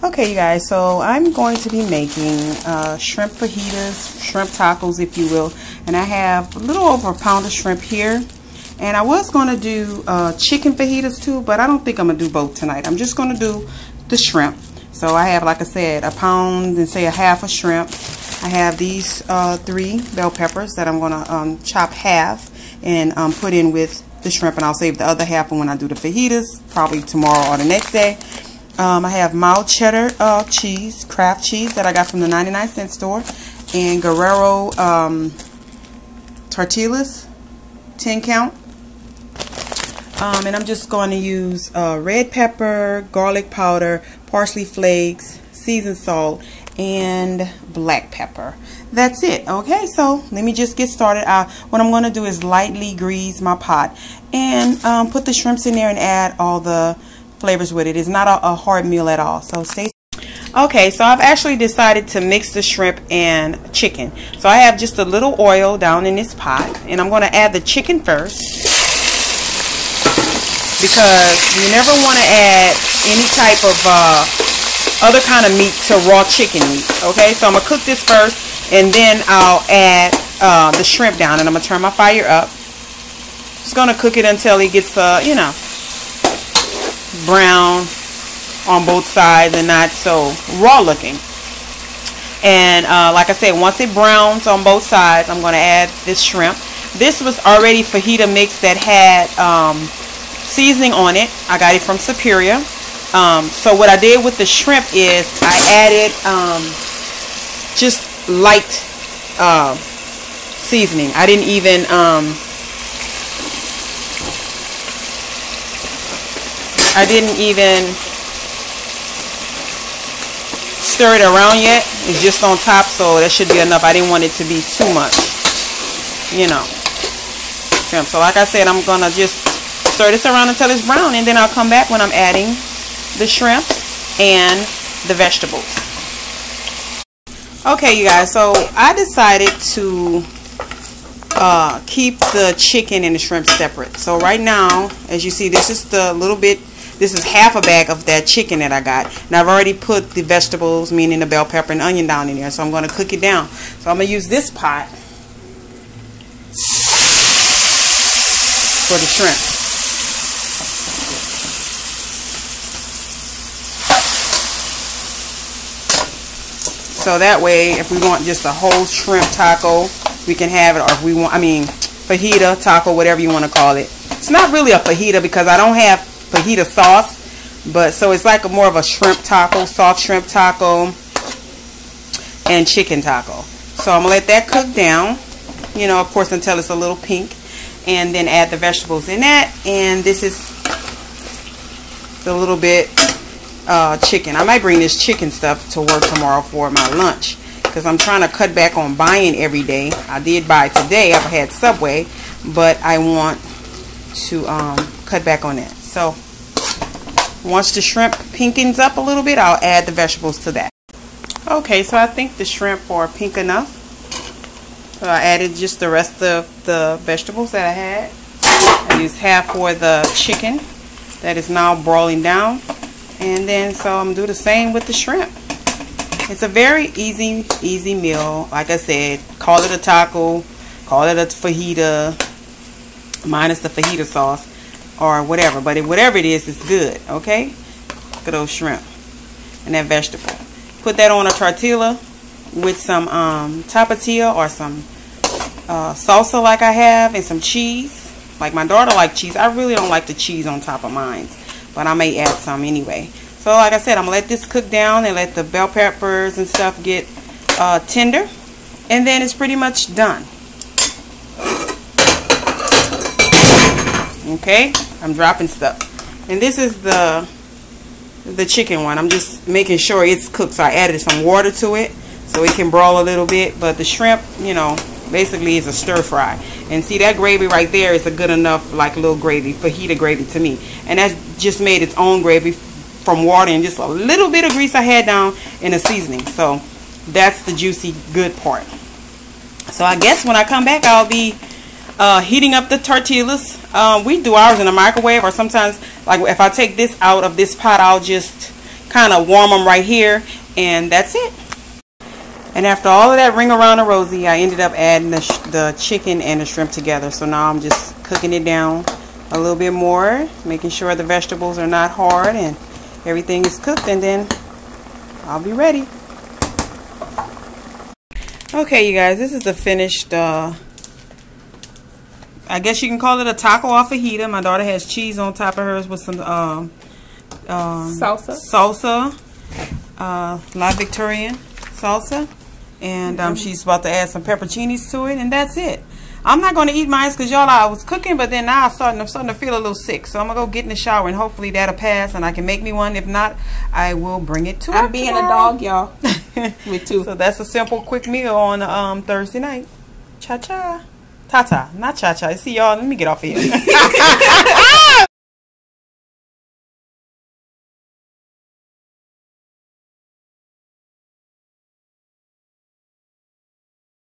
Okay, you guys, so I'm going to be making shrimp fajitas, shrimp tacos, if you will. And I have a little over a pound of shrimp here. And I was going to do chicken fajitas too, but I don't think I'm going to do both tonight. I'm just going to do the shrimp. So I have, like I said, a pound and say a half of shrimp. I have these 3 bell peppers that I'm going to chop half and put in with the shrimp. And I'll save the other half for when I do the fajitas, probably tomorrow or the next day. I have mild cheddar cheese, Kraft cheese that I got from the 99-cent store, and Guerrero tortillas, 10 count. And I'm just going to use red pepper, garlic powder, parsley flakes, seasoned salt, and black pepper. That's it. Okay, so let me just get started. What I'm going to do is lightly grease my pot and put the shrimps in there and add all the flavors with it. It's not a hard meal at all. So stay. Okay, so I've actually decided to mix the shrimp and chicken. So I have just a little oil down in this pot, and I'm going to add the chicken first because you never want to add any type of other kind of meat to raw chicken meat. Okay, so I'm going to cook this first, and then I'll add the shrimp down, and I'm going to turn my fire up. Just going to cook it until it gets, you know, brown on both sides and not so raw looking. And like I said, once it browns on both sides, I'm going to add this shrimp. This was already fajita mix that had seasoning on it. I got it from Superior. So what I did with the shrimp is I added just light seasoning. I didn't even stir it around yet. It's just on top, so that should be enough. I didn't want it to be too much, you know. So like I said, I'm gonna just stir this around until it's brown, and then I'll come back when I'm adding the shrimp and the vegetables. Okay, you guys, so I decided to keep the chicken and the shrimp separate. So right now, as you see, this is the little bit. This is half a bag of that chicken that I got. And I've already put the vegetables, meaning the bell pepper and onion, down in there. So I'm going to cook it down. So I'm going to use this pot for the shrimp. So that way, if we want just a whole shrimp taco, we can have it. Or if we want, fajita, taco, whatever you want to call it. It's not really a fajita because I don't have fajita sauce, but so it's like more of a shrimp taco, soft shrimp taco and chicken taco. So I'm gonna let that cook down, you know, of course, until it's a little pink, and then add the vegetables in that. And this is the little bit chicken. I might bring this chicken stuff to work tomorrow for my lunch because I'm trying to cut back on buying every day. I did buy today. I've had Subway, but I want to cut back on that. So once the shrimp pinkens up a little bit, I'll add the vegetables to that. Okay, so I think the shrimp are pink enough. So I added just the rest of the vegetables that I had. I used half for the chicken that is now broiling down. And then so I'm going to do the same with the shrimp. It's a very easy meal. Like I said, call it a taco, call it a fajita, minus the fajita sauce, or whatever, but whatever it is, it's good. Okay, look at those shrimp and that vegetable. Put that on a tortilla with some tapatio or some salsa like I have, and some cheese. Like my daughter likes cheese. I really don't like the cheese on top of mine, but I may add some anyway. So like I said, I'm gonna let this cook down and let the bell peppers and stuff get tender, and then it's pretty much done. Okay, I'm dropping stuff, and this is the chicken one. I'm just making sure it's cooked, so I added some water to it so it can broil a little bit. But the shrimp, you know, basically is a stir fry. And see, that gravy right there is a good enough, like, little gravy, fajita gravy to me. And that's just made its own gravy from water and just a little bit of grease I had down in the seasoning. So that's the juicy good part. So I guess when I come back, I'll be heating up the tortillas. We do ours in the microwave, or sometimes, like, if I take this out of this pot, I'll just kind of warm them right here, and that's it. And after all of that ring around the rosy, I ended up adding the chicken and the shrimp together. So now I'm just cooking it down a little bit more, making sure the vegetables are not hard and everything is cooked, and then I'll be ready. Okay, you guys, this is the finished, I guess you can call it a taco al fajita. My daughter has cheese on top of hers with some salsa, La Victorian salsa. And she's about to add some pepperoncinis to it, and that's it. I'm not going to eat mine because, y'all, I was cooking, but then now I'm starting to feel a little sick. So I'm going to go get in the shower, and hopefully that'll pass, and I can make me one. If not, I will bring it to her. I'm being a dog, y'all. With two. So that's a simple, quick meal on Thursday night. Cha-cha. Ta-ta. Not cha-cha. See, y'all, let me get off here.